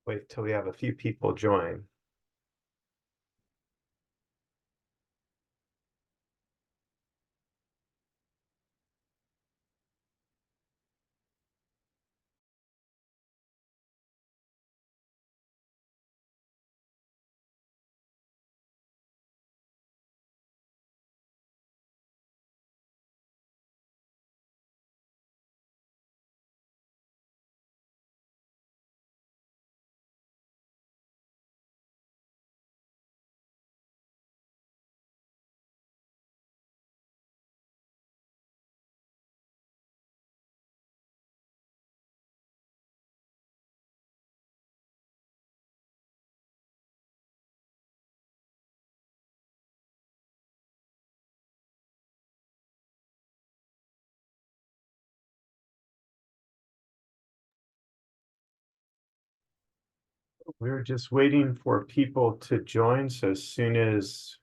Wait till we have a few people join. We're just waiting for people to join. So as soon as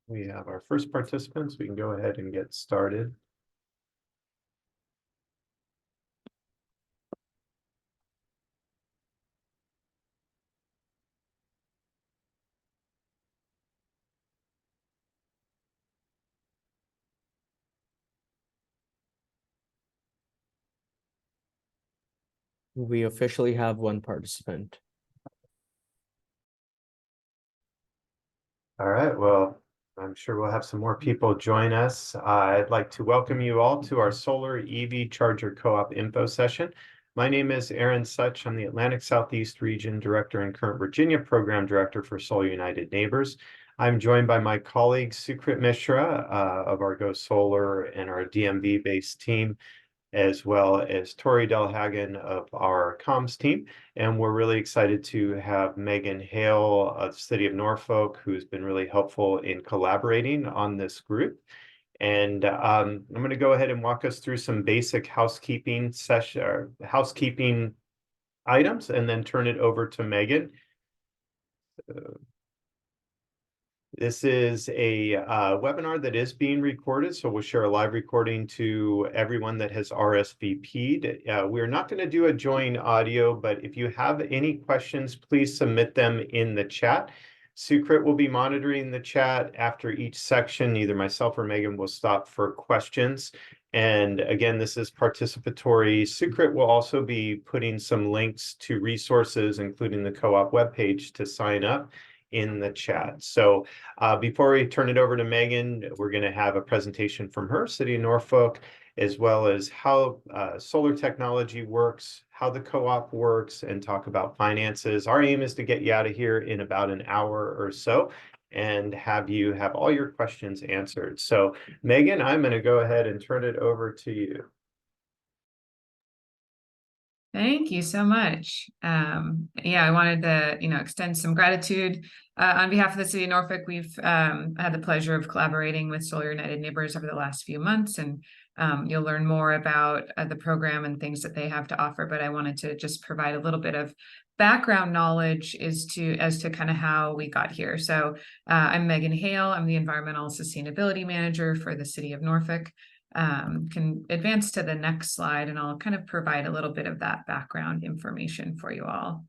we have our first participants, we can go ahead and get started. We officially have one participant. All right, well, I'm sure we'll have some more people join us. I'd like to welcome you all to our Solar EV Charger Co-op info session. My name is Aaron Such. I'm the Atlantic Southeast Region Director and current Virginia Program Director for Solar United Neighbors. I'm joined by my colleague Sukrit Mishra of our Go Solar and our DMV-based team, as well as Tori Delhagen of our comms team. And we're really excited to have Megan Hale of the City of Norfolk, who's been really helpful in collaborating on this group. And I'm going to go ahead and walk us through some basic housekeeping items and then turn it over to Megan. This is a webinar that is being recorded, so we'll share a live recording to everyone that has RSVP'd. We're not going to do a join audio, but if you have any questions, please submit them in the chat. Sukrit will be monitoring the chat after each section. Either myself or Megan will stop for questions. And again, this is participatory. Sukrit will also be putting some links to resources, including the co-op webpage, to sign up in the chat. So before we turn it over to Megan, we're going to have a presentation from her, City of Norfolk, as well as how solar technology works, how the co-op works, and talk about finances. Our aim is to get you out of here in about an hour or so and have you have all your questions answered. So Megan, I'm going to go ahead and turn it over to you. Thank you so much. Yeah, I wanted to, extend some gratitude on behalf of the City of Norfolk. We've had the pleasure of collaborating with Solar United Neighbors over the last few months, and you'll learn more about the program and things that they have to offer. But I wanted to just provide a little bit of background knowledge as to kind of how we got here. So I'm Megan Hale. I'm the Environmental Sustainability Manager for the City of Norfolk. Can advance to the next slide, and I'll kind of provide a little bit of that background information for you all.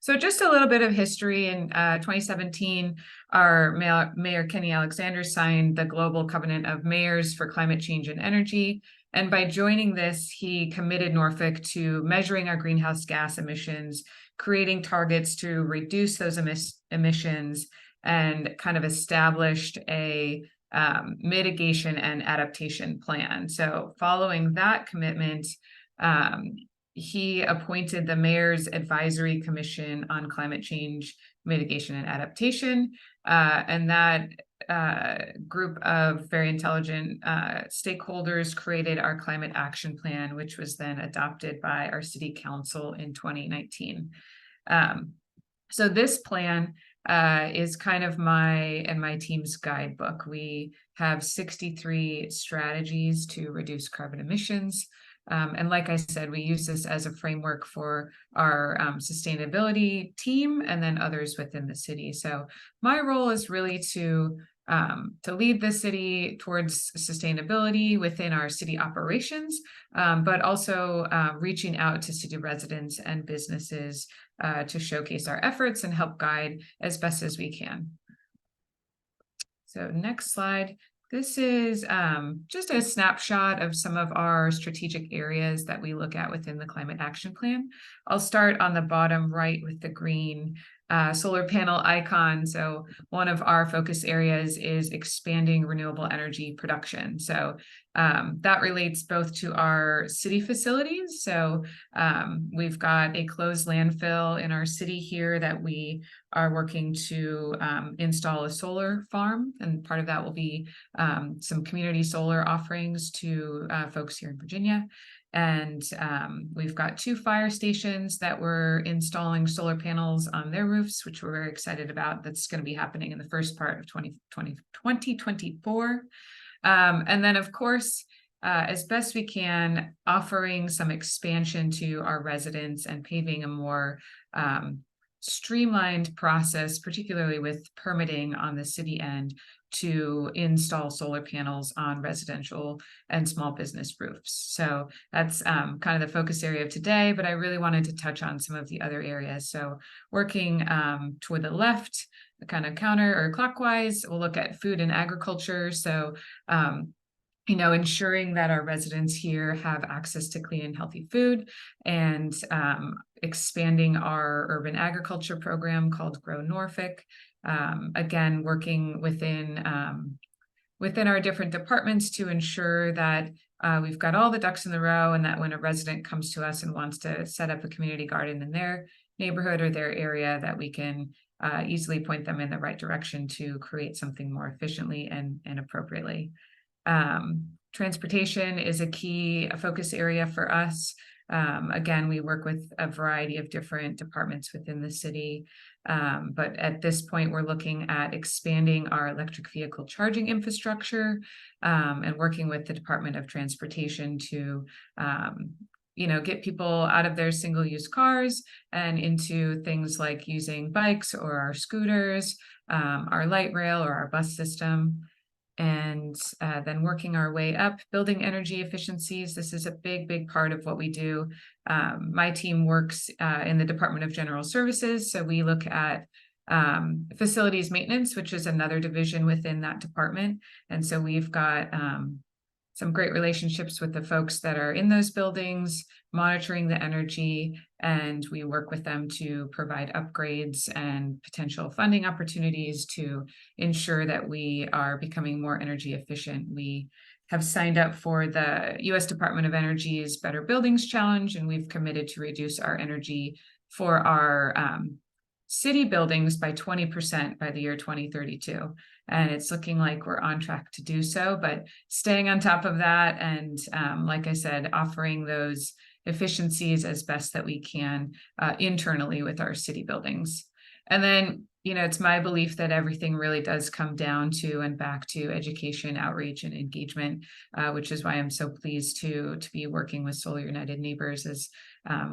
So just a little bit of history. In 2017, our Mayor Kenny Alexander signed the Global Covenant of Mayors for Climate Change and Energy. And by joining this, he committed Norfolk to measuring our greenhouse gas emissions, creating targets to reduce those emissions, and kind of established a mitigation and adaptation plan. So following that commitment, he appointed the Mayor's Advisory Commission on Climate Change, Mitigation, and Adaptation. And that group of very intelligent stakeholders created our Climate Action Plan, which was then adopted by our City Council in 2019. So this plan is kind of my and my team's guidebook. We have 63 strategies to reduce carbon emissions. And like I said, we use this as a framework for our sustainability team and then others within the city. So my role is really to to lead the city towards sustainability within our city operations, but also reaching out to city residents and businesses to showcase our efforts and help guide as best as we can. So next slide. This is just a snapshot of some of our strategic areas that we look at within the Climate Action Plan. I'll start on the bottom right with the green solar panel icon. So one of our focus areas is expanding renewable energy production. So that relates both to our city facilities. So we've got a closed landfill in our city here that we are working to install a solar farm, and part of that will be some community solar offerings to folks here in Virginia. And we've got 2 fire stations that we're installing solar panels on their roofs, which we're very excited about. That's going to be happening in the first part of 2024. And then, of course, as best we can, offering some expansion to our residents and paving a more streamlined process, particularly with permitting on the city end, to install solar panels on residential and small business roofs. So that's kind of the focus area of today, but I really wanted to touch on some of the other areas. So working toward the left, kind of counter or clockwise, we'll look at food and agriculture. So ensuring that our residents here have access to clean and healthy food, and expanding our urban agriculture program called Grow Norfolk. Again, working within our different departments to ensure that we've got all the ducks in the row, and that when a resident comes to us and wants to set up a community garden in their neighborhood or their area, that we can easily point them in the right direction to create something more efficiently and appropriately. Transportation is a key focus area for us. Again, we work with a variety of different departments within the city, but at this point, we're looking at expanding our electric vehicle charging infrastructure, and working with the Department of Transportation to get people out of their single-use cars and into things like using bikes or our scooters, our light rail or our bus system. And then working our way up, building energy efficiencies. This is a big part of what we do. My team works in the Department of General Services. So we look at facilities maintenance, which is another division within that department. And so we've got some great relationships with the folks that are in those buildings, monitoring the energy, and we work with them to provide upgrades and potential funding opportunities to ensure that we are becoming more energy efficient. We have signed up for the U.S. Department of Energy's Better Buildings Challenge, and we've committed to reduce our energy for our city buildings by 20% by the year 2032. And it's looking like we're on track to do so, but staying on top of that and, like I said, offering those efficiencies as best that we can internally with our city buildings. And then, it's my belief that everything really does come down to and back to education, outreach, and engagement, which is why I'm so pleased to be working with Solar United Neighbors as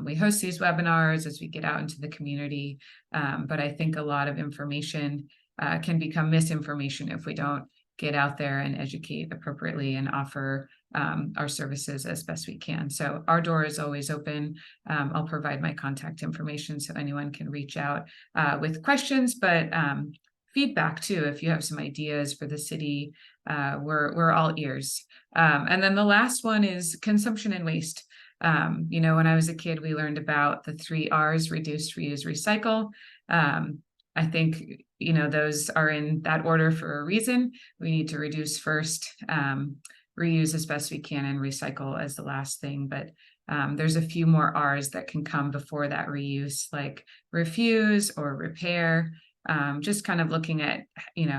we host these webinars, as we get out into the community. But I think a lot of information can become misinformation if we don't get out there and educate appropriately and offer our services as best we can. So our door is always open. I'll provide my contact information so anyone can reach out with questions, but feedback too. If you have some ideas for the city, we're all ears. And then the last one is consumption and waste. When I was a kid, we learned about the 3 R's: reduce, reuse, recycle. I think, those are in that order for a reason. We need to reduce first, reuse as best we can, and recycle as the last thing. But there's a few more R's that can come before that reuse, like refuse or repair. Just kind of looking at,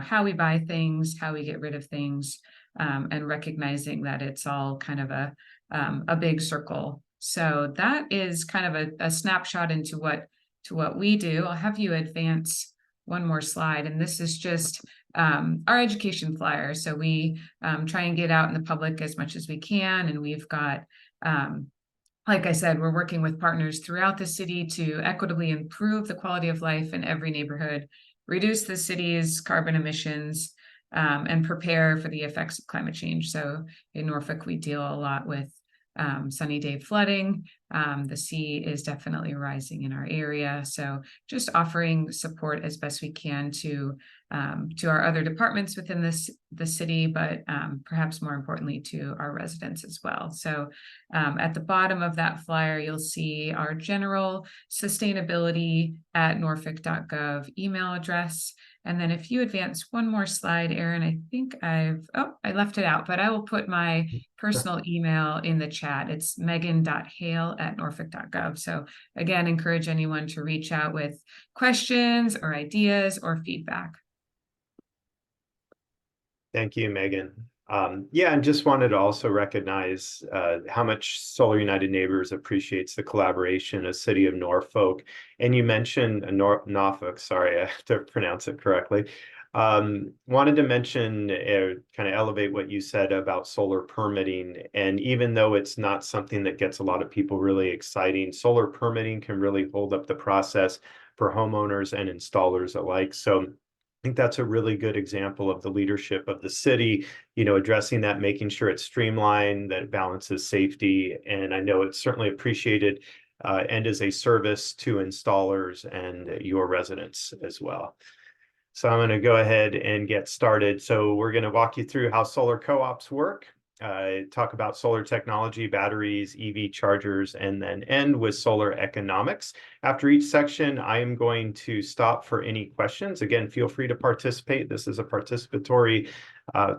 how we buy things, how we get rid of things, and recognizing that it's all kind of a big circle. So that is kind of a snapshot into what we do. I'll have you advance one more slide, and this is just our education flyer. So we try and get out in the public as much as we can, and we've got, like I said, we're working with partners throughout the city to equitably improve the quality of life in every neighborhood, reduce the city's carbon emissions, and prepare for the effects of climate change. So in Norfolk, we deal a lot with sunny day flooding. The sea is definitely rising in our area. So just offering support as best we can to our other departments within the city, but perhaps more importantly to our residents as well. So at the bottom of that flyer, you'll see our general sustainability@norfolk.gov email address. And then if you advance one more slide, Aaron, I think I left it out, but I will put my personal email in the chat. It's megan.hale@norfolk.gov. So again, encourage anyone to reach out with questions or ideas or feedback. Thank you, Megan. Yeah, and just wanted to also recognize how much Solar United Neighbors appreciates the collaboration of City of Norfolk. And you mentioned Norfolk, sorry, I have to pronounce it correctly. Wanted to mention, kind of elevate what you said about solar permitting. And even though it's not something that gets a lot of people really exciting, solar permitting can really hold up the process for homeowners and installers alike. So I think that's a really good example of the leadership of the city, addressing that, making sure it's streamlined, that it balances safety. And I know it's certainly appreciated and is a service to installers and your residents as well. So I'm going to go ahead and get started. So we're going to walk you through how solar co-ops work, talk about solar technology, batteries, EV chargers, and then end with solar economics. After each section, I am going to stop for any questions. Again, feel free to participate. This is a participatory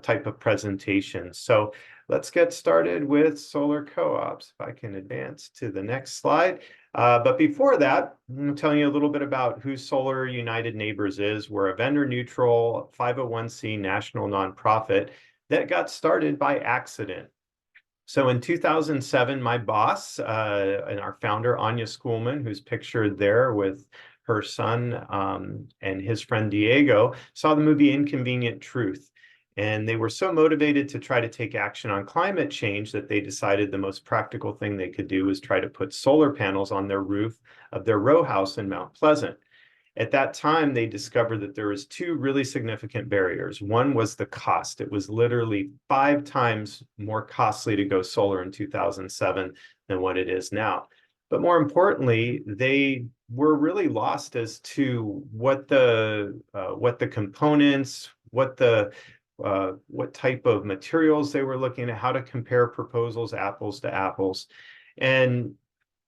type of presentation. So let's get started with solar co-ops. If I can advance to the next slide. But before that, I'm telling you a little bit about who Solar United Neighbors is. We're a vendor-neutral 501c national nonprofit that got started by accident. So in 2007, my boss and our founder, Anya Schoolman, who's pictured there with her son and his friend Diego, saw the movie Inconvenient Truth. And they were so motivated to try to take action on climate change that they decided the most practical thing they could do was try to put solar panels on their roof of their row house in Mount Pleasant. At that time, they discovered that there was two really significant barriers. One was the cost. It was literally 5 times more costly to go solar in 2007 than what it is now. But more importantly, they were really lost as to what the components, what type of materials they were looking at, how to compare proposals, apples to apples. And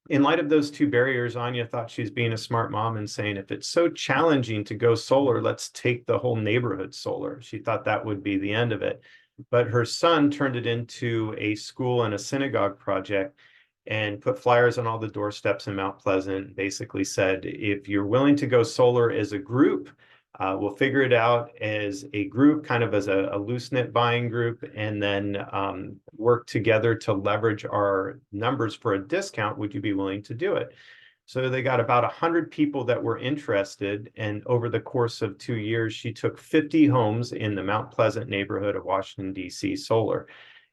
in light of those two barriers, Anya thought she's being a smart mom and saying, if it's so challenging to go solar, let's take the whole neighborhood solar. She thought that would be the end of it. But her son turned it into a school and a synagogue project and put flyers on all the doorsteps in Mount Pleasant, basically said, if you're willing to go solar as a group, we'll figure it out as a group, kind of as a loose-knit buying group, and then work together to leverage our numbers for a discount. Would you be willing to do it? So they got about 100 people that were interested, and over the course of 2 years, she took 50 homes in the Mount Pleasant neighborhood of Washington, D.C. solar.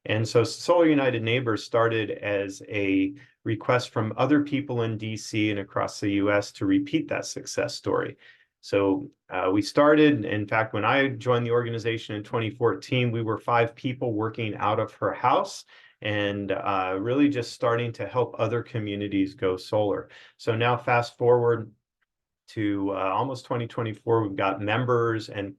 And so Solar United Neighbors started as a request from other people in D.C. and across the U.S. to repeat that success story. So we started, in fact, when I joined the organization in 2014, we were 5 people working out of her house and really just starting to help other communities go solar. So now fast forward to almost 2024, we've got members and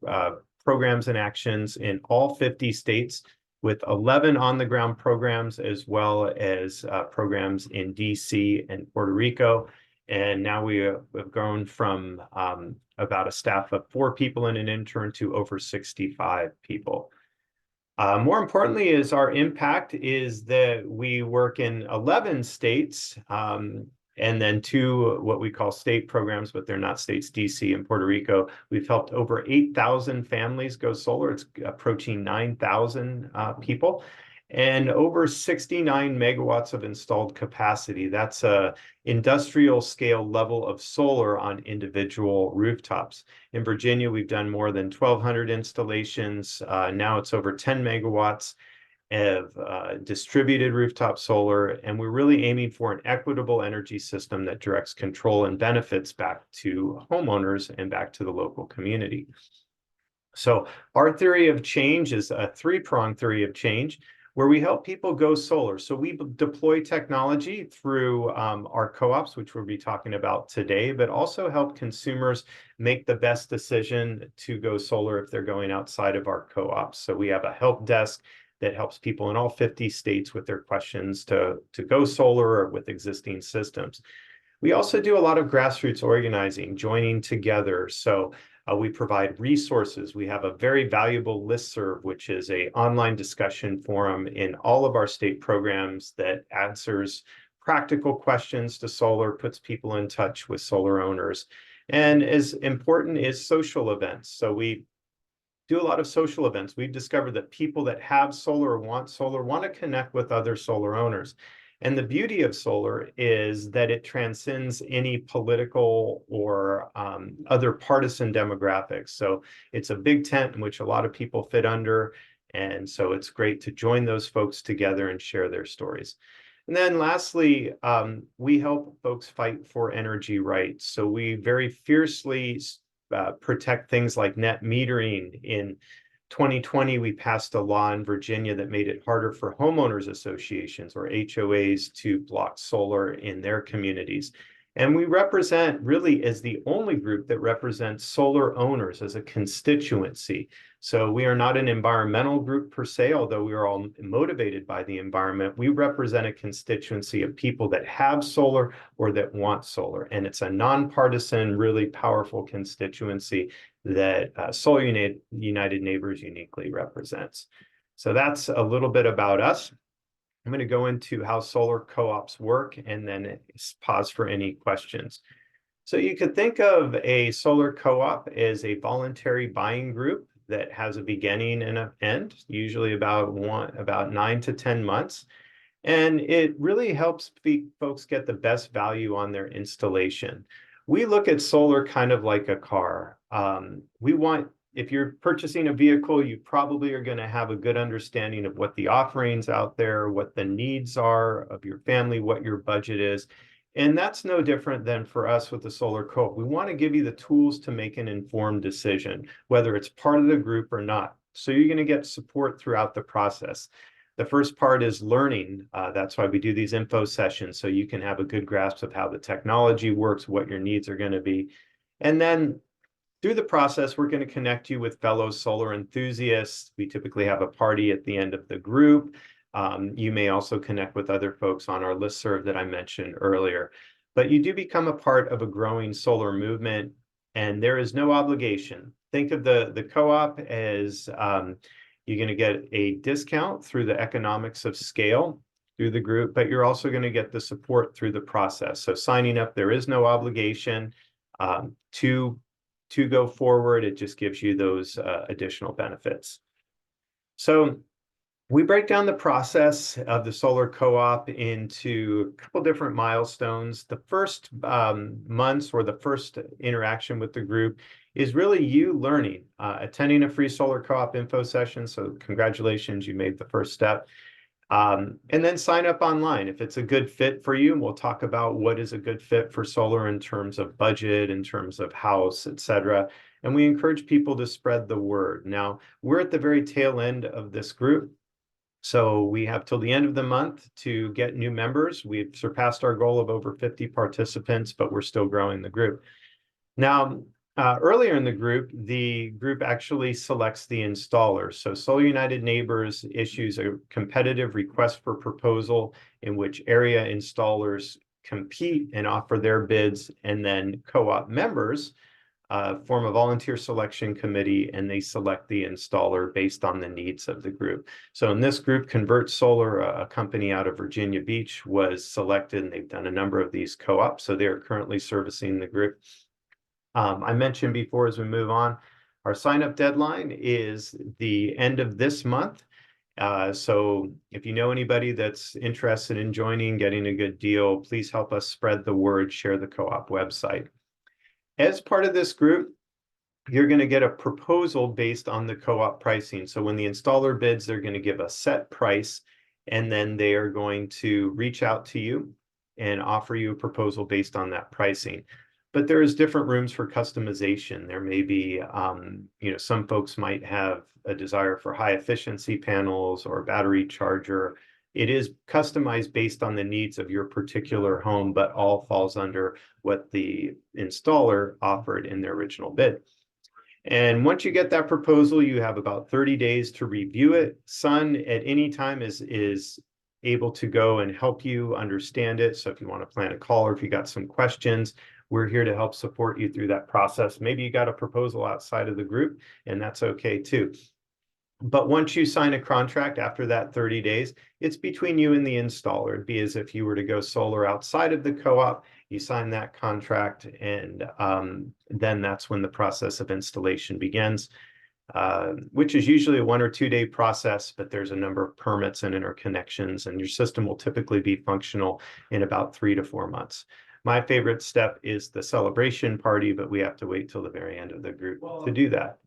programs and actions in all 50 states with 11 on-the-ground programs, as well as programs in DC and Puerto Rico. And now we have grown from about a staff of 4 people and an intern to over 65 people. More importantly, is our impact is that we work in 11 states and then 2 what we call state programs, but they're not states, DC and Puerto Rico. We've helped over 8,000 families go solar. It's approaching 9,000 people. And over 69 megawatts of installed capacity. That's a industrial scale level of solar on individual rooftops. In Virginia, we've done more than 1,200 installations. Now it's over 10 megawatts of distributed rooftop solar. And we're really aiming for an equitable energy system that directs control and benefits back to homeowners and back to the local community. So our theory of change is a three-pronged theory of change where we help people go solar. So we deploy technology through our co-ops, which we'll be talking about today, but also help consumers make the best decision to go solar if they're going outside of our co-ops. So we have a help desk that helps people in all 50 states with their questions to go solar or with existing systems. We also do a lot of grassroots organizing, joining together. So we provide resources. We have a very valuable listserv, which is an online discussion forum in all of our state programs that answers practical questions to solar, puts people in touch with solar owners. And as important is social events. So we do a lot of social events. We've discovered that people that have solar or want to connect with other solar owners. And the beauty of solar is that it transcends any political or other partisan demographics. So it's a big tent in which a lot of people fit under. And so it's great to join those folks together and share their stories. And then lastly, we help folks fight for energy rights. So we very fiercely protect things like net metering. In 2020, we passed a law in Virginia that made it harder for homeowners associations or HOAs to block solar in their communities. And we represent really as the only group that represents solar owners as a constituency. So we are not an environmental group per se, although we are all motivated by the environment. We represent a constituency of people that have solar or that want solar. And it's a nonpartisan, really powerful constituency that Solar United Neighbors uniquely represents. So that's a little bit about us. I'm going to go into how solar co-ops work and then pause for any questions. So you could think of a solar co-op as a voluntary buying group that has a beginning and an end, usually about 9 to 10 months. And it really helps folks get the best value on their installation. We look at solar kind of like a car. If you're purchasing a vehicle, you probably are going to have a good understanding of what the offerings out there, what the needs are of your family, what your budget is. And that's no different than for us with the Solar Co-op. We want to give you the tools to make an informed decision, whether it's part of the group or not. So you're going to get support throughout the process. The first part is learning. That's why we do these info sessions, so you can have a good grasp of how the technology works, what your needs are going to be. And then through the process, we're going to connect you with fellow solar enthusiasts. We typically have a party at the end of the group. You may also connect with other folks on our listserv that I mentioned earlier. But you do become a part of a growing solar movement, and there is no obligation. Think of the co-op as you're going to get a discount through the economics of scale through the group, but you're also going to get the support through the process. So signing up, there is no obligation to go forward. It just gives you those additional benefits. So we break down the process of the solar co-op into a couple different milestones. The first months or the first interaction with the group is really you learning, attending a free solar co-op info session. So congratulations, you made the first step. And then sign up online if it's a good fit for you. And we'll talk about what is a good fit for solar in terms of budget, in terms of house, et cetera. And we encourage people to spread the word. Now, we're at the very tail end of this group. So we have till the end of the month to get new members. We've surpassed our goal of over 50 participants, but we're still growing the group. Now, earlier in the group actually selects the installer. So Solar United Neighbors issues a competitive request for proposal in which area installers compete and offer their bids, and then co-op members form a volunteer selection committee, and they select the installer based on the needs of the group. So in this group, Convert Solar, a company out of Virginia Beach, was selected, and they've done a number of these co-ops. So they're currently servicing the group. I mentioned before, as we move on, our sign-up deadline is the end of this month. So if you know anybody that's interested in joining, getting a good deal, please help us spread the word, share the co-op website. As part of this group, you're going to get a proposal based on the co-op pricing. So when the installer bids, they're going to give a set price, and then they are going to reach out to you and offer you a proposal based on that pricing. but there's different rooms for customization. There may be, some folks might have a desire for high efficiency panels or battery charger. It is customized based on the needs of your particular home, but all falls under what the installer offered in their original bid. And once you get that proposal, you have about 30 days to review it. Sun at any time is able to go and help you understand it. So if you want to plan a call or if you got some questions, we're here to help support you through that process. Maybe you got a proposal outside of the group, and that's okay too. But once you sign a contract after that 30 days, it's between you and the installer. It'd be as if you were to go solar outside of the co-op, you sign that contract, and then that's when the process of installation begins, which is usually a 1 or 2 day process, but there's a number of permits and interconnections, and your system will typically be functional in about 3 to 4 months. My favorite step is the celebration party, but we have to wait till the very end of the group to do that.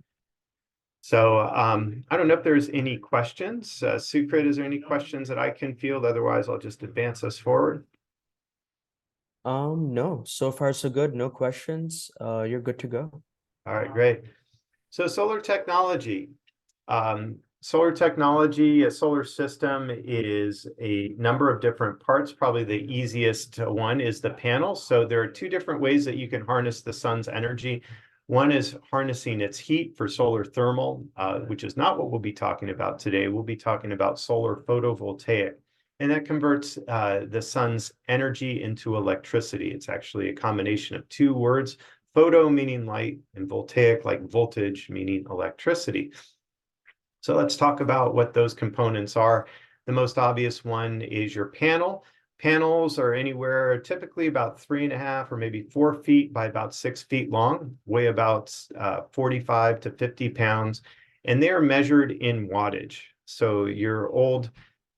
So I don't know if there's any questions. Sukrit, is there any questions that I can field? Otherwise, I'll just advance us forward. No, so far so good. No questions. You're good to go. All right, great. So solar technology. A solar system is a number of different parts. Probably the easiest one is the panel. So there are 2 different ways that you can harness the sun's energy. One is harnessing its heat for solar thermal, which is not what we'll be talking about today. We'll be talking about solar photovoltaic, and that converts the sun's energy into electricity. It's actually a combination of 2 words, photo meaning light and voltaic like voltage meaning electricity. So let's talk about what those components are. The most obvious one is your panel. Panels are anywhere typically about 3.5 or maybe 4 feet by about 6 feet long, weigh about 45 to 50 pounds, and they are measured in wattage. So your old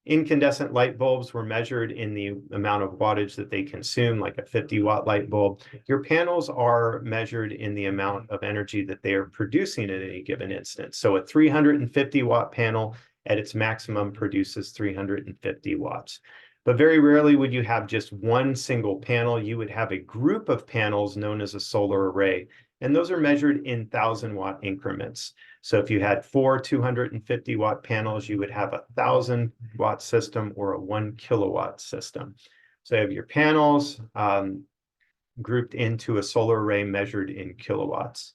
incandescent light bulbs were measured in the amount of wattage that they consume, like a 50-watt light bulb. Your panels are measured in the amount of energy that they are producing at any given instant. So a 350-watt panel at its maximum produces 350 watts. But very rarely would you have just one single panel. You would have a group of panels known as a solar array, and those are measured in 1,000-watt increments. So if you had 4 250-watt panels, you would have a 1,000-watt system or a 1 kilowatt system. So you have your panels grouped into a solar array measured in kilowatts.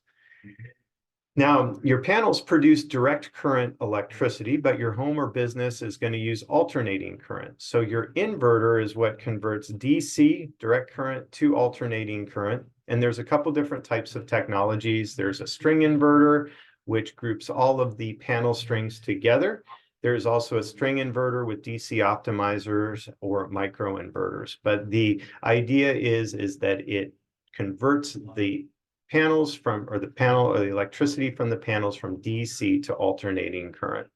Now, your panels produce direct current electricity, but your home or business is going to use alternating current. So your inverter is what converts DC, direct current, to alternating current. And there's a couple different types of technologies. There's a string inverter, which groups all of the panel strings together. There's also a string inverter with DC optimizers or microinverters. But the idea is that it converts the panels from, or the electricity from the panels from DC to alternating current.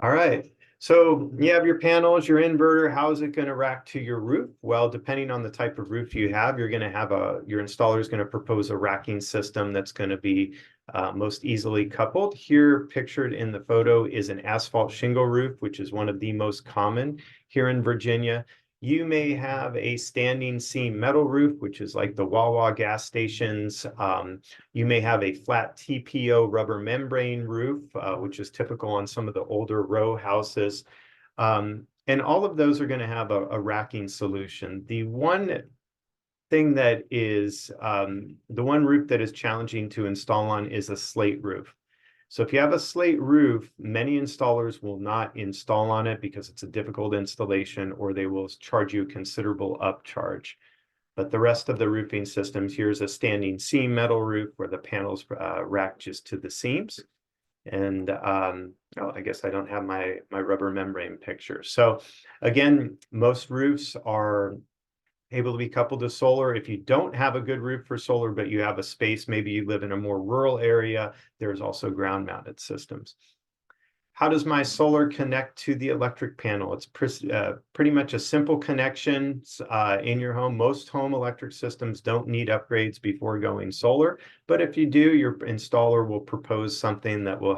All right. So you have your panels, your inverter. How is it going to rack to your roof? Well, depending on the type of roof you have, you're going to have your installer is going to propose a racking system that's going to be most easily coupled. Here, pictured in the photo, is an asphalt shingle roof, which is one of the most common here in Virginia. You may have a standing seam metal roof, which is like the Wawa gas stations. You may have a flat TPO rubber membrane roof, which is typical on some of the older row houses. And all of those are going to have a racking solution. The one thing that is, the one roof that is challenging to install on is a slate roof. So if you have a slate roof, many installers will not install on it because it's a difficult installation, or they will charge you a considerable upcharge. But the rest of the roofing systems, here's a standing seam metal roof where the panels rack just to the seams. And oh, I guess I don't have my rubber membrane picture. So again, most roofs are able to be coupled to solar. If you don't have a good roof for solar, but you have a space, maybe you live in a more rural area, there's also ground mounted systems. How does my solar connect to the electric panel? It's pretty much a simple connection in your home. Most home electric systems don't need upgrades before going solar, but if you do, your installer will propose something that will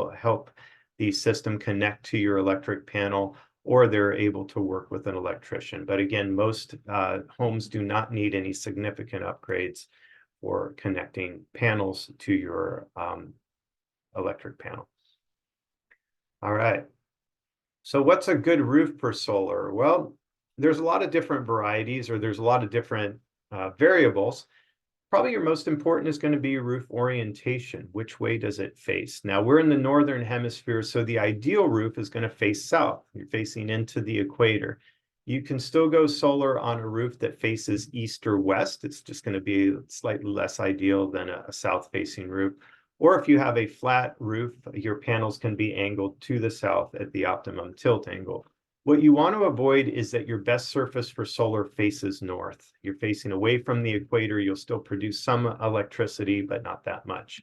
help the system connect to your electric panel or they're able to work with an electrician. But again, most homes do not need any significant upgrades for connecting panels to your electric panel. All right. So what's a good roof for solar? Well, there's a lot of different varieties, or there's a lot of different variables. Probably your most important is going to be your roof orientation. Which way does it face? Now, we're in the northern hemisphere, so the ideal roof is going to face south. You're facing into the equator. You can still go solar on a roof that faces east or west. It's just going to be slightly less ideal than a south-facing roof. Or if you have a flat roof, your panels can be angled to the south at the optimum tilt angle. What you want to avoid is that your best surface for solar faces north. You're facing away from the equator. You'll still produce some electricity, but not that much.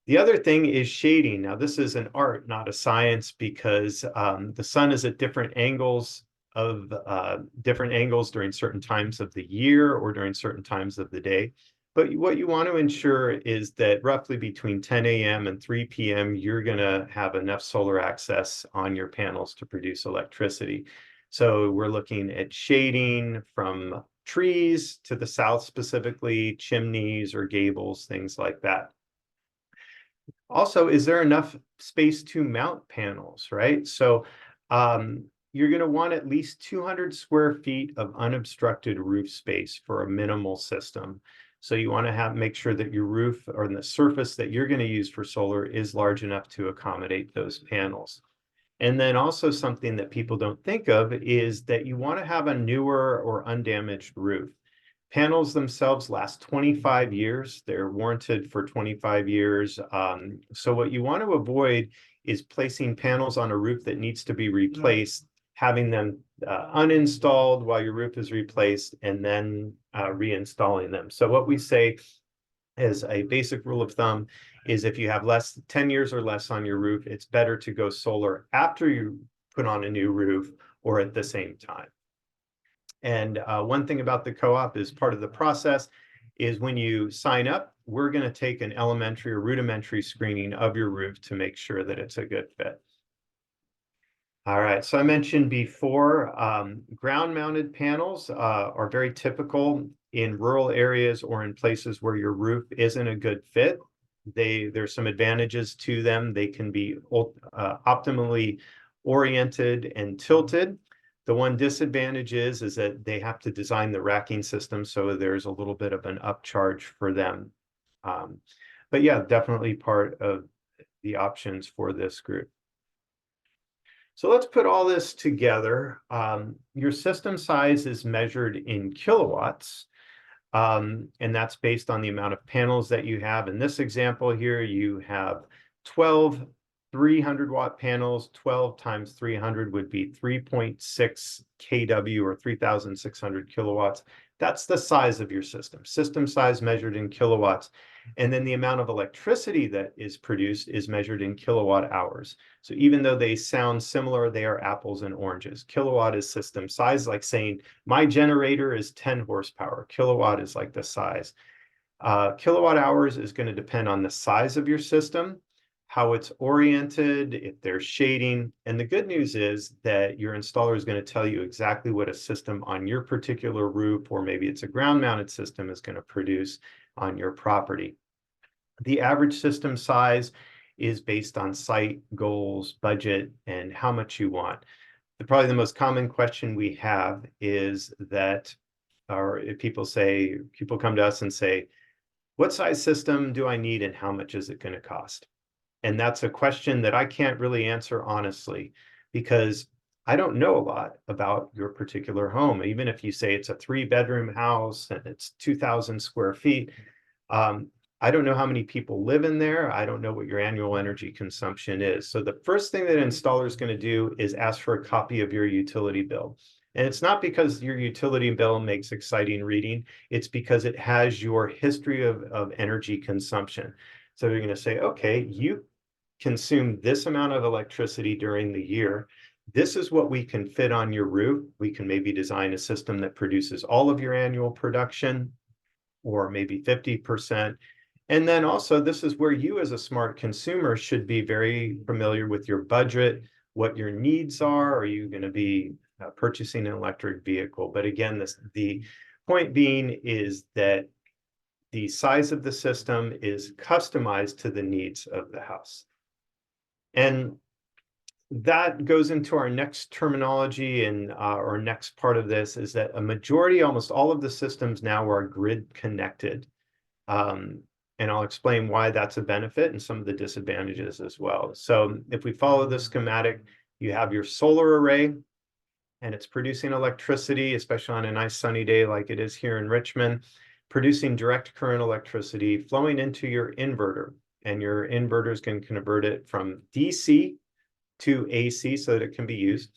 The other thing is shading. Now, this is an art, not a science, because the sun is at different angles during certain times of the year or during certain times of the day. But what you want to ensure is that roughly between 10 a.m. and 3 p.m., you're going to have enough solar access on your panels to produce electricity. So we're looking at shading from trees to the south, specifically chimneys or gables, things like that. Also, is there enough space to mount panels, right? So you're going to want at least 200 square feet of unobstructed roof space for a minimal system. So you want to make sure that your roof or the surface that you're going to use for solar is large enough to accommodate those panels. And then also something that people don't think of is that you want to have a newer or undamaged roof. Panels themselves last 25 years. They're warranted for 25 years. So what you want to avoid is placing panels on a roof that needs to be replaced, having them uninstalled while your roof is replaced, and then reinstalling them. So what we say as a basic rule of thumb is if you have 10 years or less on your roof, it's better to go solar after you put on a new roof or at the same time. And one thing about the co-op is part of the process is when you sign up, we're going to take an elementary or rudimentary screening of your roof to make sure that it's a good fit. All right, so I mentioned before, ground-mounted panels are very typical in rural areas or in places where your roof isn't a good fit. There's some advantages to them. They can be optimally oriented and tilted. The one disadvantage is that they have to design the racking system, so there's a little bit of an upcharge for them. But yeah, definitely part of the options for this group. So let's put all this together. Your system size is measured in kilowatts, and that's based on the amount of panels that you have. In this example here, you have 12 300-watt panels. 12 times 300 would be 3.6 kW or 3,600 kilowatts. That's the size of your system. System size measured in kilowatts. And then the amount of electricity that is produced is measured in kilowatt hours. So even though they sound similar, they are apples and oranges. Kilowatt is system size, like saying my generator is 10 horsepower. Kilowatt is like the size. Kilowatt hours is going to depend on the size of your system, how it's oriented, if there's shading. And the good news is that your installer is going to tell you exactly what a system on your particular roof, or maybe it's a ground-mounted system, is going to produce on your property. The average system size is based on site goals, budget, and how much you want. Probably the most common question we have is that, or if people come to us and say, what size system do I need and how much is it going to cost? And that's a question that I can't really answer honestly, because I don't know a lot about your particular home. Even if you say it's a 3-bedroom house and it's 2,000 square feet, I don't know how many people live in there. I don't know what your annual energy consumption is. So the first thing that an installer is going to do is ask for a copy of your utility bill. And it's not because your utility bill makes exciting reading. It's because it has your history of energy consumption. So you're going to say, okay, you consume this amount of electricity during the year. This is what we can fit on your roof. We can maybe design a system that produces all of your annual production, or maybe 50%. And then also, this is where you as a smart consumer should be very familiar with your budget, what your needs are. Are you going to be purchasing an electric vehicle? But again, the point being is that the size of the system is customized to the needs of the house. And that goes into our next terminology and our next part of this is that a majority, almost all of the systems now are grid connected. And I'll explain why that's a benefit and some of the disadvantages as well. So if we follow the schematic, you have your solar array and it's producing electricity, especially on a nice sunny day like it is here in Richmond, producing direct current electricity flowing into your inverter. And your inverters can convert it from DC to AC so that it can be used.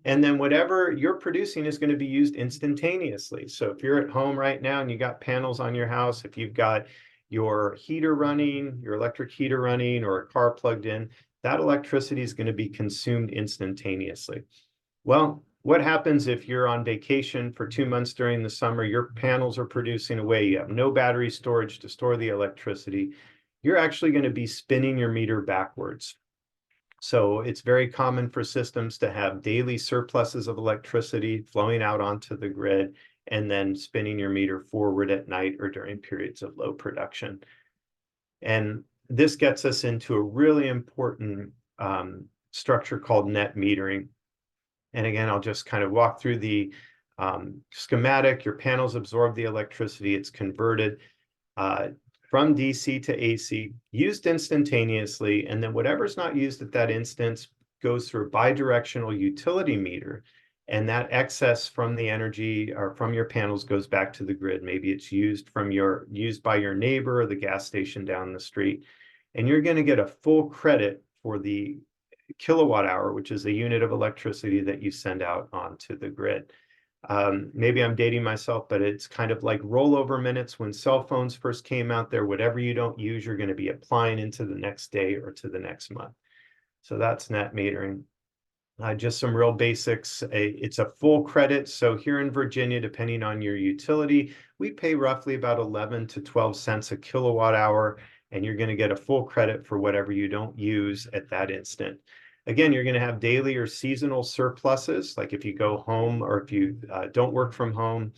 And then whatever you're producing is going to be used instantaneously. So if you're at home right now and you got panels on your house, if you've got your heater running, your electric heater running, or a car plugged in, that electricity is going to be consumed instantaneously. Well, what happens if you're on vacation for 2 months during the summer, your panels are producing away, you have no battery storage to store the electricity, you're actually going to be spinning your meter backwards. So it's very common for systems to have daily surpluses of electricity flowing out onto the grid and then spinning your meter forward at night or during periods of low production. And this gets us into a really important structure called net metering. And again, I'll just kind of walk through the schematic. Your panels absorb the electricity. It's converted from DC to AC, used instantaneously. And then whatever's not used at that instance goes through a bidirectional utility meter. And that excess from the energy or from your panels goes back to the grid. Maybe it's used by your neighbor or the gas station down the street. And you're going to get a full credit for the kilowatt hour, which is a unit of electricity that you send out onto the grid. Maybe I'm dating myself, but it's kind of like rollover minutes when cell phones first came out there. Whatever you don't use, you're going to be applying into the next day or to the next month. So that's net metering. Just some real basics. It's a full credit. So here in Virginia, depending on your utility, we pay roughly about 11 to 12 cents a kilowatt hour, and you're going to get a full credit for whatever you don't use at that instant. Again, you're going to have daily or seasonal surpluses, like if you go home or if you don't work from home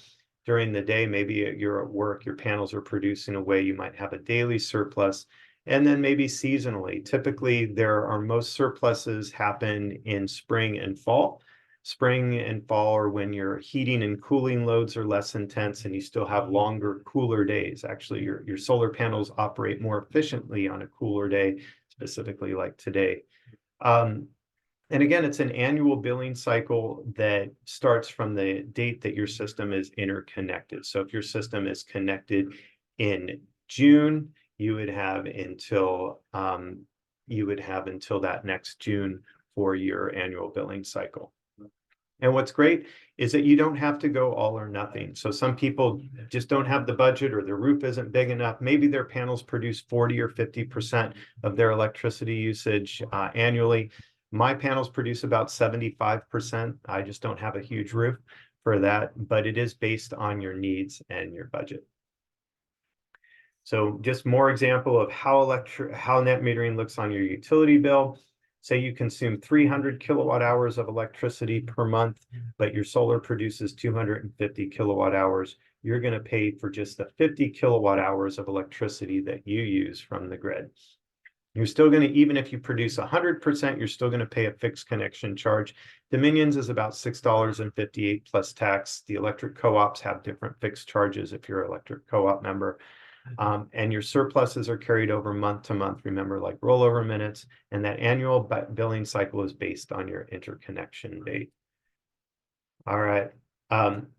during the day, maybe you're at work, your panels are producing away, you might have a daily surplus. And then maybe seasonally, typically most surpluses happen in spring and fall. Spring and fall are when your heating and cooling loads are less intense and you still have longer, cooler days. Actually, your solar panels operate more efficiently on a cooler day, specifically like today. And again, it's an annual billing cycle that starts from the date that your system is interconnected. So if your system is connected in June, you would have until that next June for your annual billing cycle. And what's great is that you don't have to go all or nothing. So some people just don't have the budget or their roof isn't big enough. Maybe their panels produce 40 or 50% of their electricity usage annually. My panels produce about 75%. I just don't have a huge roof for that, but it is based on your needs and your budget. So just more example of how net metering looks on your utility bill. Say you consume 300 kilowatt hours of electricity per month, but your solar produces 250 kilowatt hours. You're going to pay for just the 50 kilowatt hours of electricity that you use from the grid. You're still going to, even if you produce 100%, you're still going to pay a fixed connection charge. Dominions is about $6.58 plus tax. The electric co-ops have different fixed charges if you're an electric co-op member. And your surpluses are carried over month to month, remember, like rollover minutes, and that annual billing cycle is based on your interconnection date. All right.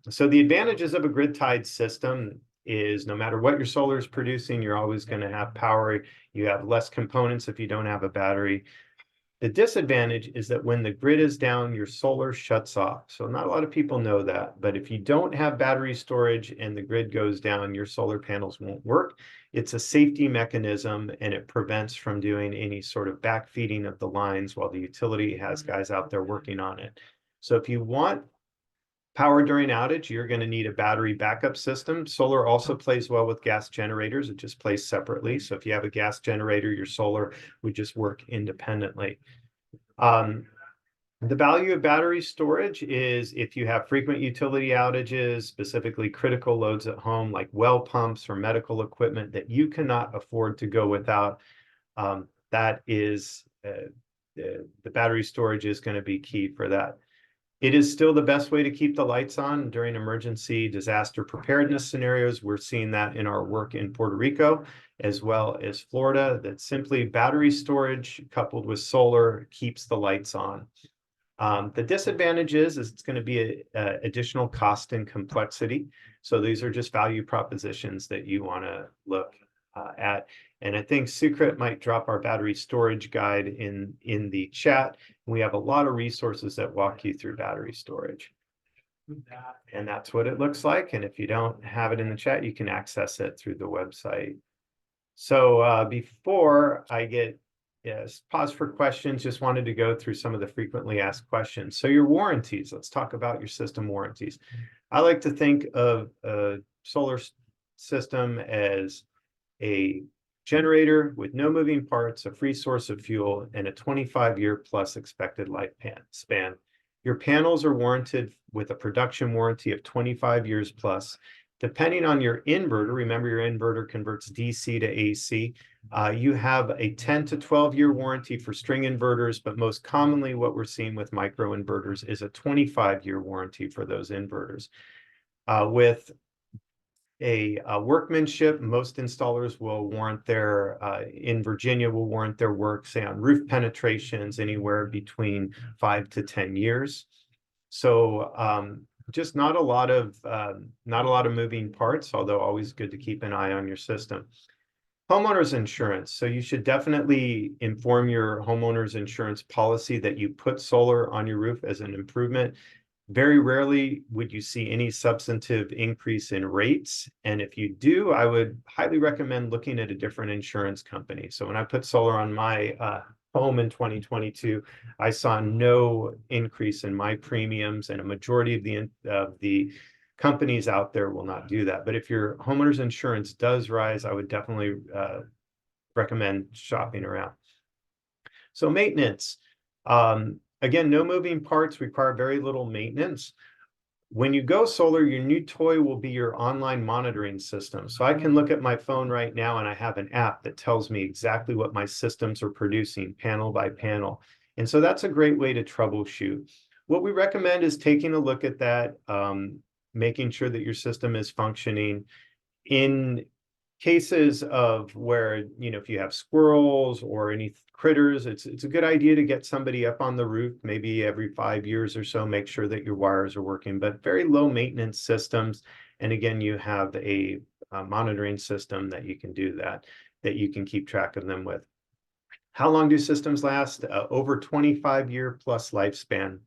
So the advantages of a grid-tied system is no matter what your solar is producing, you're always going to have power. You have less components if you don't have a battery. The disadvantage is that when the grid is down, your solar shuts off. So not a lot of people know that, but if you don't have battery storage and the grid goes down, your solar panels won't work. It's a safety mechanism and it prevents from doing any sort of backfeeding of the lines while the utility has guys out there working on it. So if you want power during outage, you're going to need a battery backup system. Solar also plays well with gas generators. It just plays separately. So if you have a gas generator, your solar would just work independently. The value of battery storage is if you have frequent utility outages, specifically critical loads at home, like well pumps or medical equipment that you cannot afford to go without, that is the battery storage is going to be key for that. It is still the best way to keep the lights on during emergency disaster preparedness scenarios. We're seeing that in our work in Puerto Rico, as well as Florida, that simply battery storage coupled with solar keeps the lights on. The disadvantage is it's going to be a additional cost and complexity. So these are just value propositions that you want to look at. And I think Sucrit might drop our battery storage guide in the chat. We have a lot of resources that walk you through battery storage. And that's what it looks like. And if you don't have it in the chat, you can access it through the website. So before I get pause for questions, just wanted to go through some of the frequently asked questions. So your warranties, let's talk about your system warranties. I like to think of a solar system as a generator with no moving parts, a free source of fuel, and a 25-year plus expected lifespan. Your panels are warranted with a production warranty of 25 years plus. Depending on your inverter, remember your inverter converts DC to AC, you have a 10 to 12-year warranty for string inverters, but most commonly what we're seeing with micro inverters is a 25-year warranty for those inverters. With a workmanship, most installers will warrant their, in Virginia, will warrant their work, say on roof penetrations, anywhere between 5 to 10 years. So just not a lot of moving parts, although always good to keep an eye on your system. Homeowners insurance. So you should definitely inform your homeowners insurance policy that you put solar on your roof as an improvement. Very rarely would you see any substantive increase in rates. And if you do, I would highly recommend looking at a different insurance company. So when I put solar on my home in 2022, I saw no increase in my premiums, and a majority of the companies out there will not do that. But if your homeowner's insurance does rise, I would definitely recommend shopping around. So maintenance. Again, no moving parts, require very little maintenance. When you go solar, your new toy will be your online monitoring system. So I can look at my phone right now and I have an app that tells me exactly what my systems are producing panel by panel. And so that's a great way to troubleshoot. What we recommend is taking a look at that, making sure that your system is functioning. In cases of where, if you have squirrels or any critters, it's a good idea to get somebody up on the roof, maybe every 5 years or so, make sure that your wires are working, but very low maintenance systems. And again, you have a monitoring system that you can do that you can keep track of them with. How long do systems last? Over 25-year plus lifespan.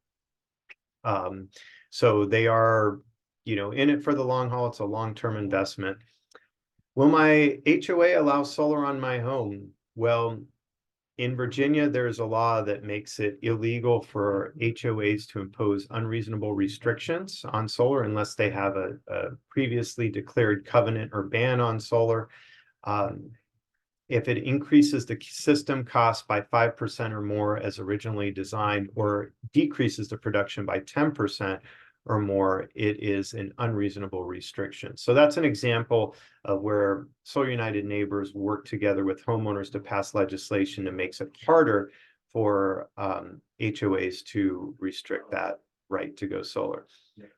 So they are, in it for the long haul. It's a long-term investment. Will my HOA allow solar on my home? Well, in Virginia, there's a law that makes it illegal for HOAs to impose unreasonable restrictions on solar unless they have a previously declared covenant or ban on solar. If it increases the system cost by 5% or more as originally designed, or decreases the production by 10% or more, it is an unreasonable restriction. So that's an example of where Solar United Neighbors work together with homeowners to pass legislation that makes it harder for HOAs to restrict that right to go solar.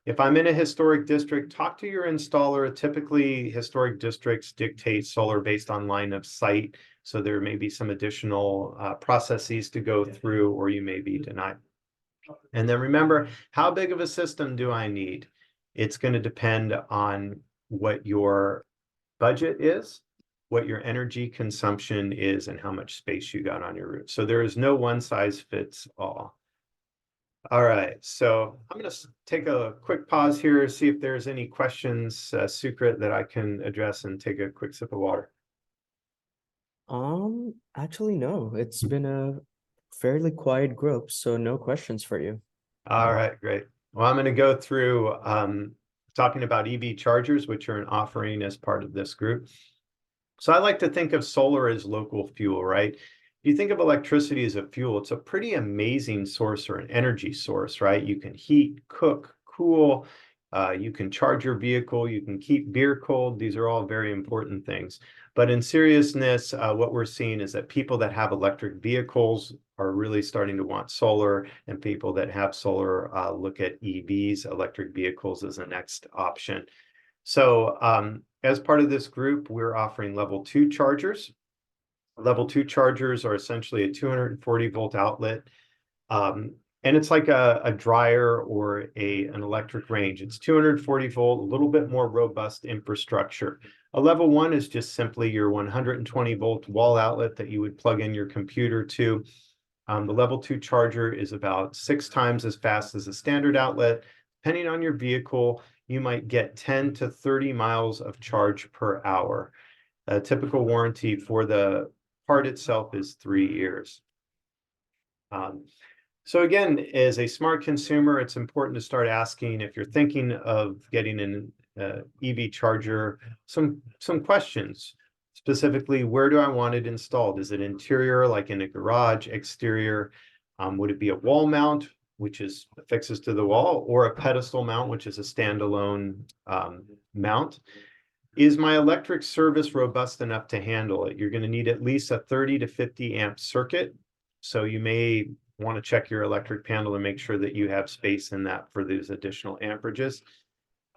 If I'm in a historic district, talk to your installer. Typically, historic districts dictate solar based on line of sight. So there may be some additional processes to go through, or you may be denied. And then remember, how big of a system do I need? It's going to depend on what your budget is, what your energy consumption is, and how much space you got on your roof. So there is no one size fits all. All right, so I'm going to take a quick pause here, see if there's any questions, Sucrit, that I can address, and take a quick sip of water. Actually, no. It's been a fairly quiet group, so no questions for you. All right, great. Well, I'm going to go through talking about EV chargers, which are an offering as part of this group. So I like to think of solar as local fuel, right? you think of electricity as a fuel, it's a pretty amazing source or an energy source, right? You can heat, cook, cool, you can charge your vehicle, you can keep beer cold. These are all very important things. But in seriousness, what we're seeing is that people that have electric vehicles are really starting to want solar, and people that have solar look at EVs, electric vehicles, as the next option. So as part of this group, we're offering level 2 chargers. Level 2 chargers are essentially a 240 volt outlet. And it's like a dryer or an electric range. It's 240 volt, a little bit more robust infrastructure. A level 1 is just simply your 120 volt wall outlet that you would plug in your computer to. The level 2 charger is about 6 times as fast as a standard outlet. Depending on your vehicle, you might get 10 to 30 miles of charge per hour. A typical warranty for the part itself is 3 years. So again, as a smart consumer, it's important to start asking, if you're thinking of getting an EV charger, some questions. Specifically, where do I want it installed? Is it interior, like in a garage, exterior? Would it be a wall mount, which is affixes to the wall, or a pedestal mount, which is a standalone mount? Is my electric service robust enough to handle it? You're going to need at least a 30 to 50 amp circuit. So you may want to check your electric panel and make sure that you have space in that for those additional amperages.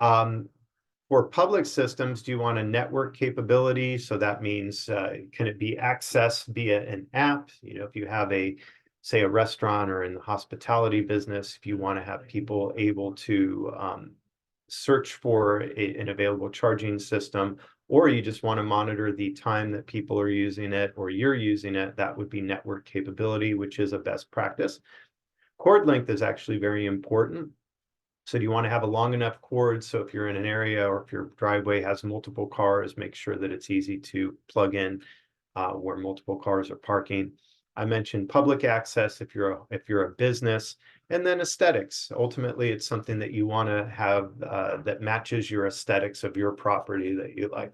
For public systems, do you want a network capability? So that means, can it be accessed via an app? You know, if you have say a restaurant or in the hospitality business, if you want to have people able to search for an available charging system, or you just want to monitor the time that people are using it or you're using it, that would be network capability, which is a best practice. Cord length is actually very important. So do you want to have a long enough cord so if you're in an area or if your driveway has multiple cars, make sure that it's easy to plug in where multiple cars are parking. I mentioned public access if you're a business, and then aesthetics. Ultimately, it's something that you want to have that matches your aesthetics of your property that you like.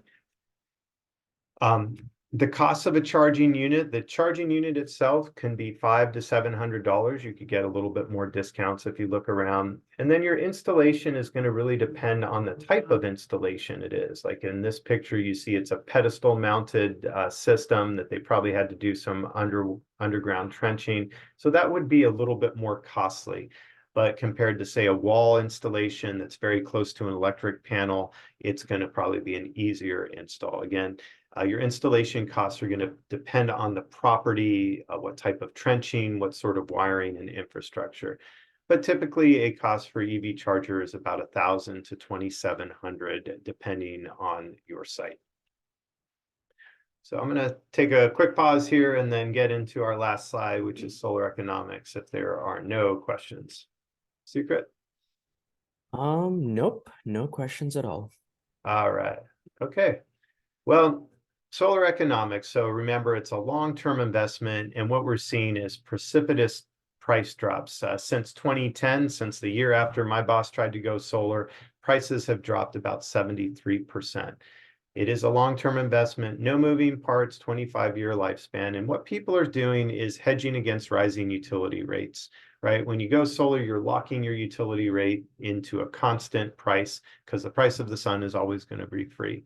The cost of a charging unit, the charging unit itself can be $500 to $700. You could get a little bit more discounts if you look around. And then your installation is going to really depend on the type of installation it is. Like in this picture, you see it's a pedestal mounted system that they probably had to do some underground trenching. So that would be a little bit more costly. But compared to, say, a wall installation that's very close to an electric panel, it's going to probably be an easier install. Again, your installation costs are going to depend on the property, what type of trenching, what sort of wiring and infrastructure. But typically, a cost for EV charger is about $1,000 to $2,700, depending on your site. So I'm going to take a quick pause here and then get into our last slide, which is solar economics, if there are no questions. Secret? Nope, no questions at all. All right. Okay. Well, solar economics. So remember, it's a long-term investment, and what we're seeing is precipitous price drops. Since 2010, since the year after my boss tried to go solar, prices have dropped about 73%. It is a long-term investment, no moving parts, 25-year lifespan. And what people are doing is hedging against rising utility rates, right? When you go solar, you're locking your utility rate into a constant price because the price of the sun is always going to be free.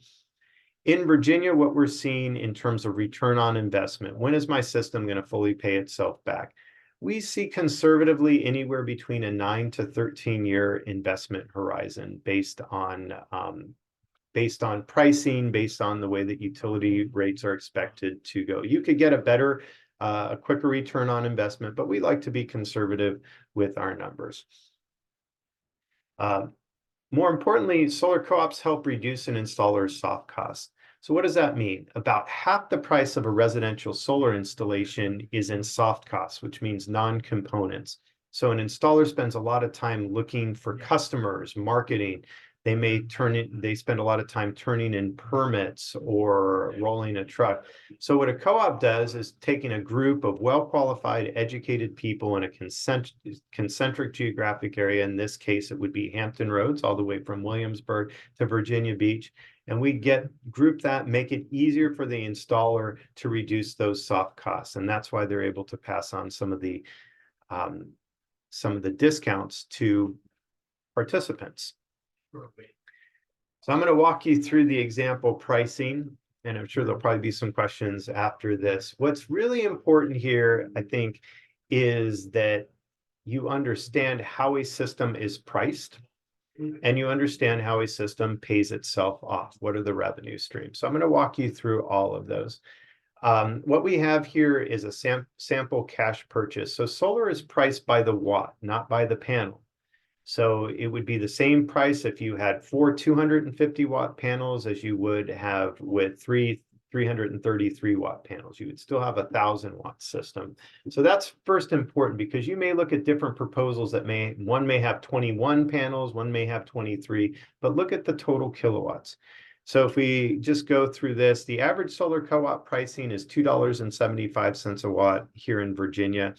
In Virginia, what we're seeing in terms of return on investment, when is my system going to fully pay itself back? We see conservatively anywhere between a 9 to 13-year investment horizon based on pricing, based on the way that utility rates are expected to go. You could get a quicker return on investment, but we like to be conservative with our numbers. More importantly, solar co-ops help reduce an installer's soft costs. So what does that mean? About half the price of a residential solar installation is in soft costs, which means non-components. So an installer spends a lot of time looking for customers, marketing. They spend a lot of time turning in permits or rolling a truck. So what a co-op does is taking a group of well-qualified, educated people in a concentric geographic area. In this case, it would be Hampton Roads, all the way from Williamsburg to Virginia Beach. And we group that, make it easier for the installer to reduce those soft costs. And that's why they're able to pass on some of the discounts to participants. So I'm going to walk you through the example pricing, and I'm sure there'll probably be some questions after this. What's really important here, I think, is that you understand how a system is priced and you understand how a system pays itself off. What are the revenue streams? So I'm going to walk you through all of those. What we have here is a sample cash purchase. So solar is priced by the watt, not by the panel. So it would be the same price if you had 4 250 watt panels as you would have with 333 watt panels. You would still have a 1,000 watt system. So that's first important, because you may look at different proposals that one may have 21 panels, one may have 23, but look at the total kilowatts. So if we just go through this, the average solar co-op pricing is $2.75 a watt here in Virginia.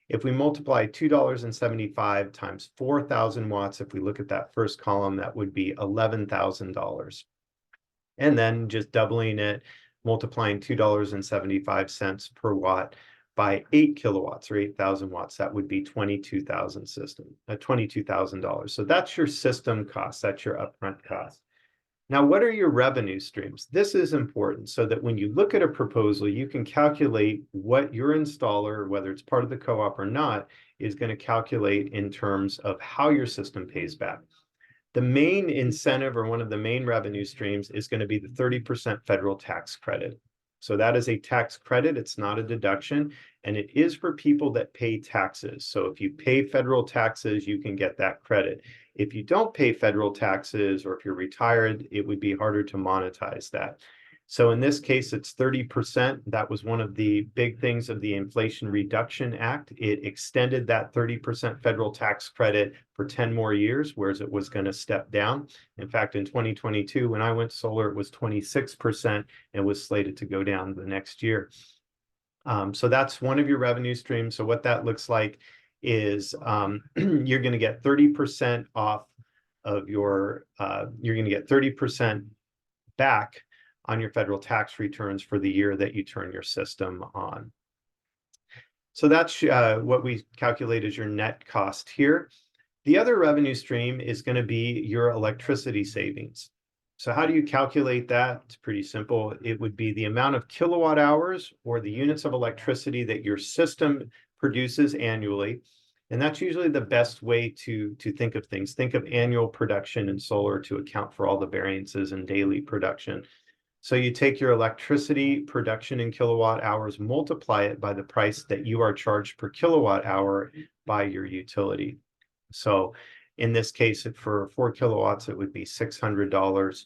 If we multiply $2.75 times 4,000 watts, if we look at that first column, that would be $11,000. And then just doubling it, multiplying $2.75 per watt by 8 kilowatts or 8,000 watts, that would be $22,000. So that's your system cost. That's your upfront cost. Now, what are your revenue streams? This is important so that when you look at a proposal, you can calculate what your installer, whether it's part of the co-op or not, is going to calculate in terms of how your system pays back. The main incentive, or one of the main revenue streams, is going to be the 30% federal tax credit. So that is a tax credit. It's not a deduction, and it is for people that pay taxes. So if you pay federal taxes, you can get that credit. If you don't pay federal taxes, or if you're retired, it would be harder to monetize that. So in this case, it's 30%. That was one of the big things of the Inflation Reduction Act. It extended that 30% federal tax credit for 10 more years, whereas it was going to step down. In fact, in 2022, when I went solar, it was 26% and was slated to go down the next year. So that's one of your revenue streams. So what that looks like is you're going to get 30% off of your, you're going to get 30% back on your federal tax returns for the year that you turn your system on. So that's what we calculate as your net cost here. The other revenue stream is going to be your electricity savings. So how do you calculate that? It's pretty simple. It would be the amount of kilowatt hours or the units of electricity that your system produces annually. And that's usually the best way to think of things. Think of annual production in solar to account for all the variances in daily production. So you take your electricity production in kilowatt hours, multiply it by the price that you are charged per kilowatt hour by your utility. So in this case, for 4 kilowatts, it would be $600.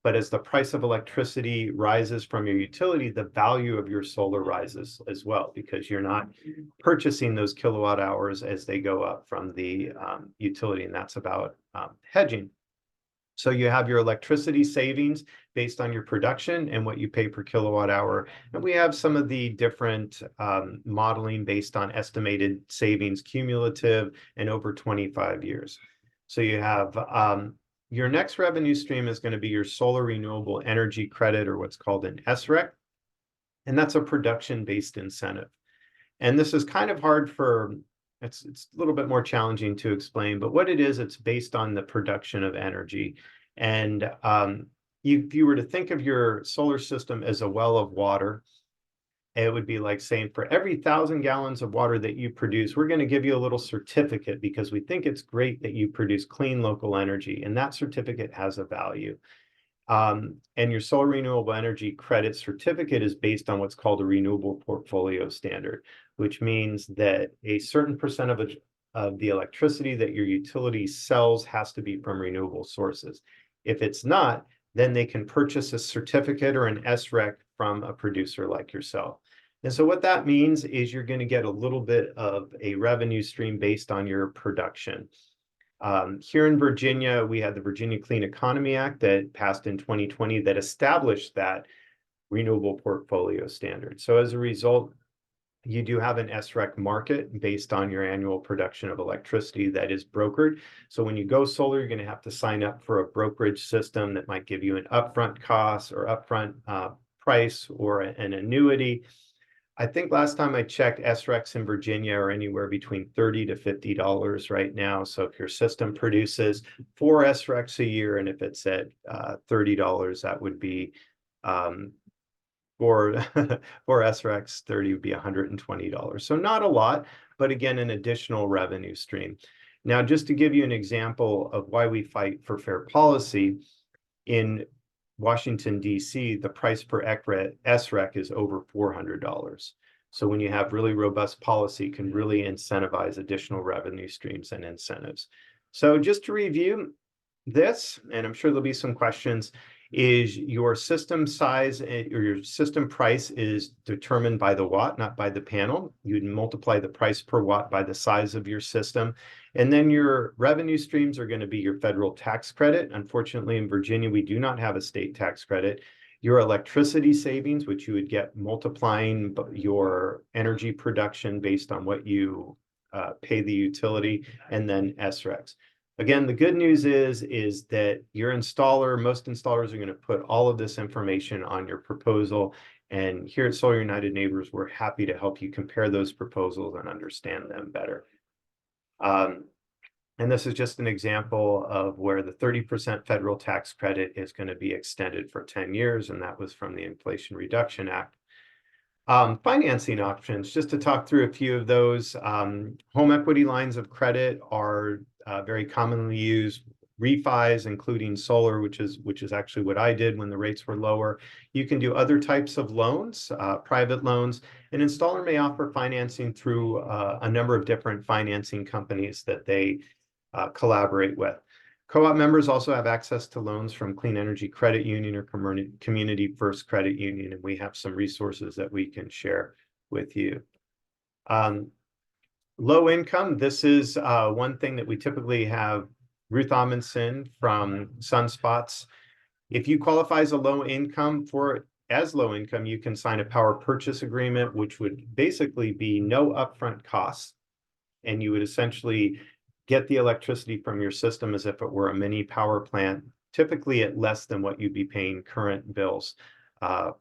But as the price of electricity rises from your utility, the value of your solar rises as well, because you're not purchasing those kilowatt hours as they go up from the utility, and that's about hedging. So you have your electricity savings based on your production and what you pay per kilowatt hour. And we have some of the different modeling based on estimated savings, cumulative and over 25 years. So you have your next revenue stream is going to be your solar renewable energy credit, or what's called an SREC. And that's a production-based incentive. And this is kind of hard for, it's a little bit more challenging to explain, but what it is, it's based on the production of energy. And if you were to think of your solar system as a well of water, it would be like saying, for every 1,000 gallons of water that you produce, we're going to give you a little certificate because we think it's great that you produce clean local energy, and that certificate has a value. And your solar renewable energy credit certificate is based on what's called a renewable portfolio standard, which means that a certain percent of the electricity that your utility sells has to be from renewable sources. If it's not, then they can purchase a certificate or an SREC from a producer like yourself. And so what that means is you're going to get a little bit of a revenue stream based on your production. Here in Virginia, we had the Virginia Clean Economy Act that passed in 2020 that established that renewable portfolio standard. So as a result, You do have an SREC market based on your annual production of electricity that is brokered. So when you go solar, you're going to have to sign up for a brokerage system that might give you an upfront cost or upfront price or an annuity. I think last time I checked, SRECs in Virginia are anywhere between $30 to $50 right now. So if your system produces 4 SRECs a year, and if it's at $30, that would be for SRECs 30 would be $120. So not a lot, but again, an additional revenue stream. Now, just to give you an example of why we fight for fair policy, in Washington, D.C., the price per SREC is over $400. So when you have really robust policy, it can really incentivize additional revenue streams and incentives. So just to review this, and I'm sure there'll be some questions, is your system size or your system price is determined by the watt, not by the panel. You'd multiply the price per watt by the size of your system. And then your revenue streams are going to be your federal tax credit. Unfortunately, in Virginia, we do not have a state tax credit. Your electricity savings, which you would get multiplying your energy production based on what you pay the utility, and then SRECs. Again, the good news is that your installer, most installers are going to put all of this information on your proposal. And here at Solar United Neighbors, we're happy to help you compare those proposals and understand them better. And this is just an example of where the 30% federal tax credit is going to be extended for 10 years. And that was from the Inflation Reduction Act. Financing options, just to talk through a few of those. Home equity lines of credit are very commonly used. Refis, including solar, which is actually what I did when the rates were lower. You can do other types of loans, private loans. An installer may offer financing through a number of different financing companies that they collaborate with. Co-op members also have access to loans from Clean Energy Credit Union or Community First Credit Union, and we have some resources that we can share with you. Low income, this is one thing that we typically have. Ruth Amundsen from Sunspots. If you qualify as a low income, you can sign a power purchase agreement, which would basically be no upfront costs, and you would essentially get the electricity from your system as if it were a mini power plant, typically at less than what you'd be paying current bills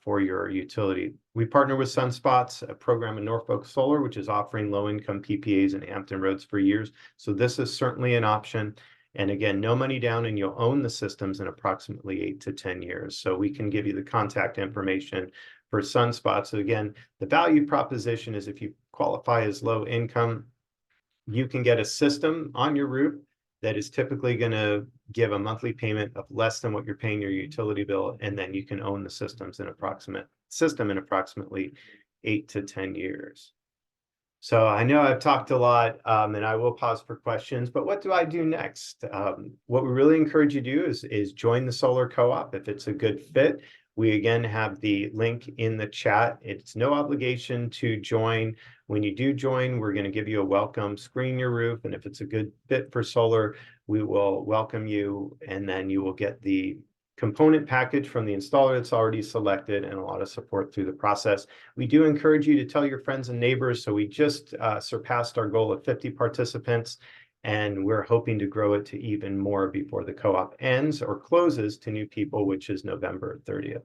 for your utility. We partner with Sunspots, a program in Norfolk Solar, which is offering low-income PPAs in Hampton roads for years. So this is certainly an option. And again, no money down, and you'll own the systems in approximately 8 to 10 years. So we can give you the contact information for Sunspots. So again, the value proposition is if you qualify as low income, you can get a system on your roof that is typically going to give a monthly payment of less than what you're paying your utility bill, and then you can own the systems in approximately 8 to 10 years. So I know I've talked a lot, and I will pause for questions, but what do I do next? What we really encourage you to do is join the Solar Co-op if it's a good fit. We again have the link in the chat. It's no obligation to join. When you do join, we're going to give you a welcome, screen your roof, and if it's a good fit for solar, we will welcome you, and then you will get the component package from the installer that's already selected and a lot of support through the process. We do encourage you to tell your friends and neighbors. So we just surpassed our goal of 50 participants, and we're hoping to grow it to even more before the co-op ends or closes to new people, which is November 30th.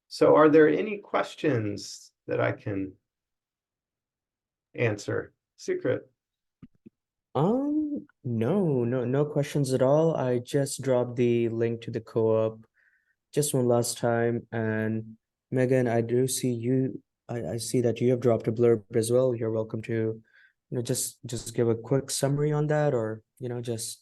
So are there any questions that I can answer? Secret. No questions at all. I just dropped the link to the co-op just one last time. And Megan, I do see you. I see that you have dropped a blurb as well. You're welcome to, just give a quick summary on that, or just.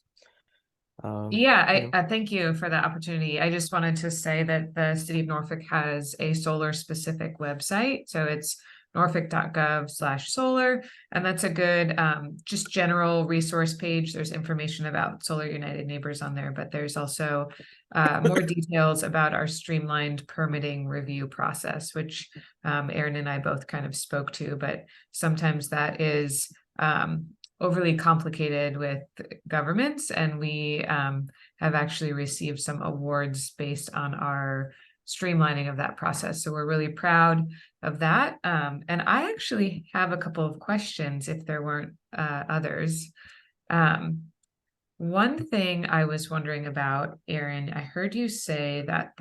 I thank you for the opportunity. I just wanted to say that the City of Norfolk has a solar specific website. So it's norfolk.gov/solar. And that's a good just general resource page. There's information about Solar United Neighbors on there, but there's also more details about our streamlined permitting review process, which Aaron and I both kind of spoke to, but sometimes that is overly complicated with governments, and we have actually received some awards based on our streamlining of that process. So we're really proud of that. And I actually have a couple of questions if there weren't others. One thing I was wondering about, Aaron, I heard you say that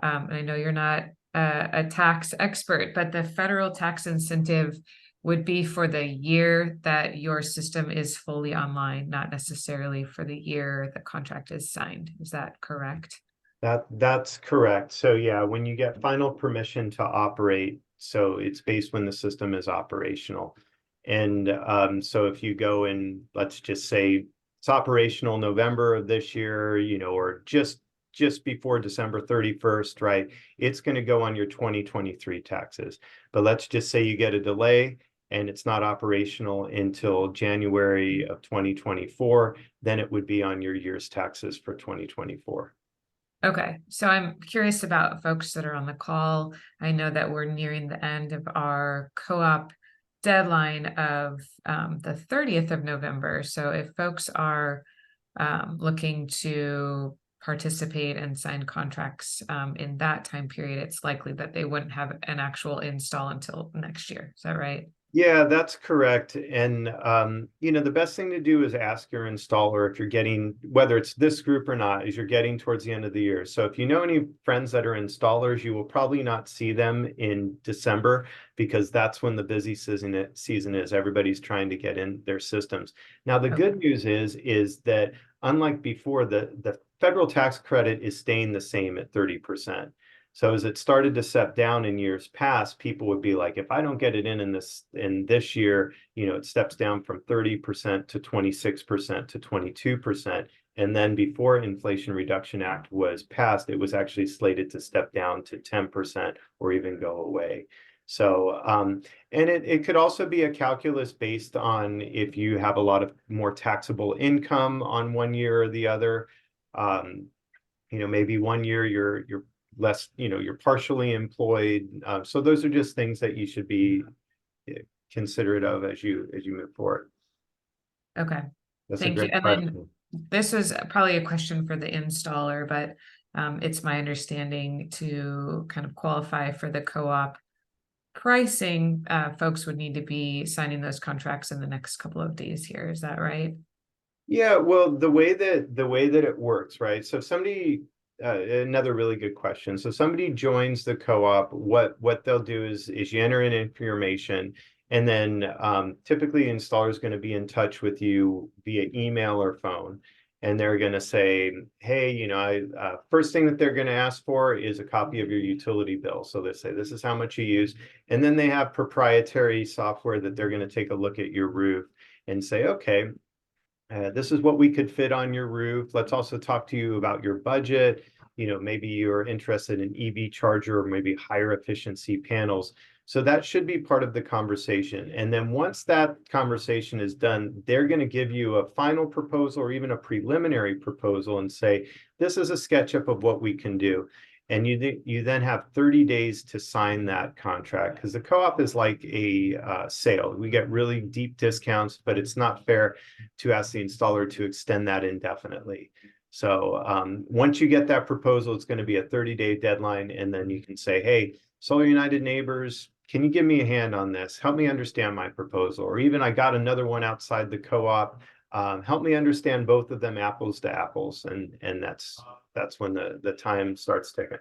I know you're not a tax expert, but the federal tax incentive would be for the year that your system is fully online, not necessarily for the year the contract is signed. Is that correct? That's correct. So yeah, when you get final permission to operate, so it's based when the system is operational. And so if you go and let's just say it's operational November of this year, or just before December 31st, right? It's going to go on your 2023 taxes. But let's just say you get a delay and it's not operational until January of 2024, then it would be on your year's taxes for 2024. Okay, so I'm curious about folks that are on the call. I know that we're nearing the end of our co-op deadline of the 30th of November. So if folks are looking to participate and sign contracts in that time period, it's likely that they wouldn't have an actual install until next year. Is that right? Yeah, that's correct. And, the best thing to do is ask your installer if you're getting, whether it's this group or not, as you're getting towards the end of the year. So if you know any friends that are installers, you will probably not see them in December because that's when the busy season is. Everybody's trying to get in their systems. Now, the good news is that unlike before, the federal tax credit is staying the same at 30%. So as it started to step down in years past, people would be like, if I don't get it in this year, it steps down from 30% to 26% to 22%. And then before Inflation Reduction Act was passed, it was actually slated to step down to 10% or even go away. So, and it could also be a calculus based on if you have a lot of more taxable income on one year or the other. Maybe one year you're less, you're partially employed. So those are just things that you should be considerate of as you move forward. Okay, That's thank you. a great And question. then this was probably a question for the installer, but it's my understanding to kind of qualify for the co-op pricing, folks would need to be signing those contracts in the next couple of days here. Is that right? Yeah, well, the way that it works, right? So if somebody, another really good question. So somebody joins the co-op, what they'll do is you enter in information, and then typically the installer is going to be in touch with you via email or phone. And they're going to say, hey, first thing that they're going to ask for is a copy of your utility bill. So they say, this is how much you use. And then they have proprietary software that they're going to take a look at your roof and say, okay, this is what we could fit on your roof. Let's also talk to you about your budget. Maybe you're interested in EV charger or maybe higher efficiency panels. So that should be part of the conversation. And then once that conversation is done, they're going to give you a final proposal or even a preliminary proposal and say, this is a SketchUp of what we can do. And you then have 30 days to sign that contract because the co-op is like a sale. We get really deep discounts, but it's not fair to ask the installer to extend that indefinitely. So once you get that proposal, it's going to be a 30-day deadline. And then you can say, hey, Solar United neighbors, can you give me a hand on this? Help me understand my proposal. Or even I got another one outside the co-op. Help me understand both of them apples to apples. And that's when the time starts ticking.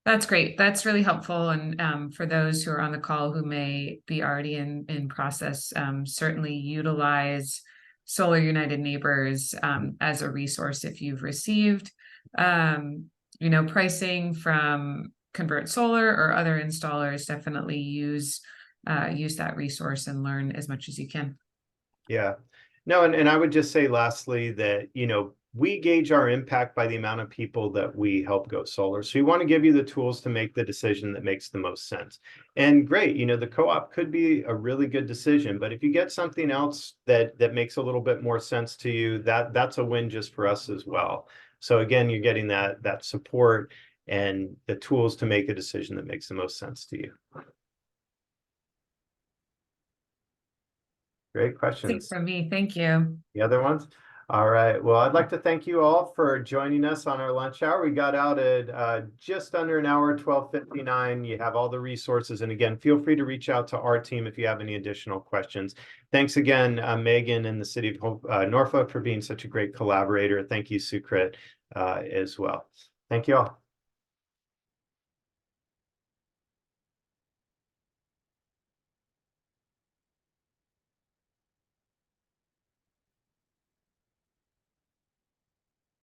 That's great. That's really helpful. And for those who are on the call who may be already in process, certainly utilize Solar United Neighbors as a resource if you've received pricing from Convert Solar or other installers. Definitely use that resource and learn as much as you can. Yeah. No, and I would just say lastly that, we gauge our impact by the amount of people that we help go solar. So we want to give you the tools to make the decision that makes the most sense. And great, the co-op could be a really good decision, but if you get something else that makes a little bit more sense to you, that's a win just for us as well. So again, you're getting that support and the tools to make a decision that makes the most sense to you. Great questions. From me, thank you. The other ones? All right. Well, I'd like to thank you all for joining us on our lunch hour. We got out at just under an hour, 12:59. You have all the resources. And again, feel free to reach out to our team if you have any additional questions. Thanks again, Megan and the City of Norfolk for being such a great collaborator. Thank you, Sukrit, as well. Thank you all.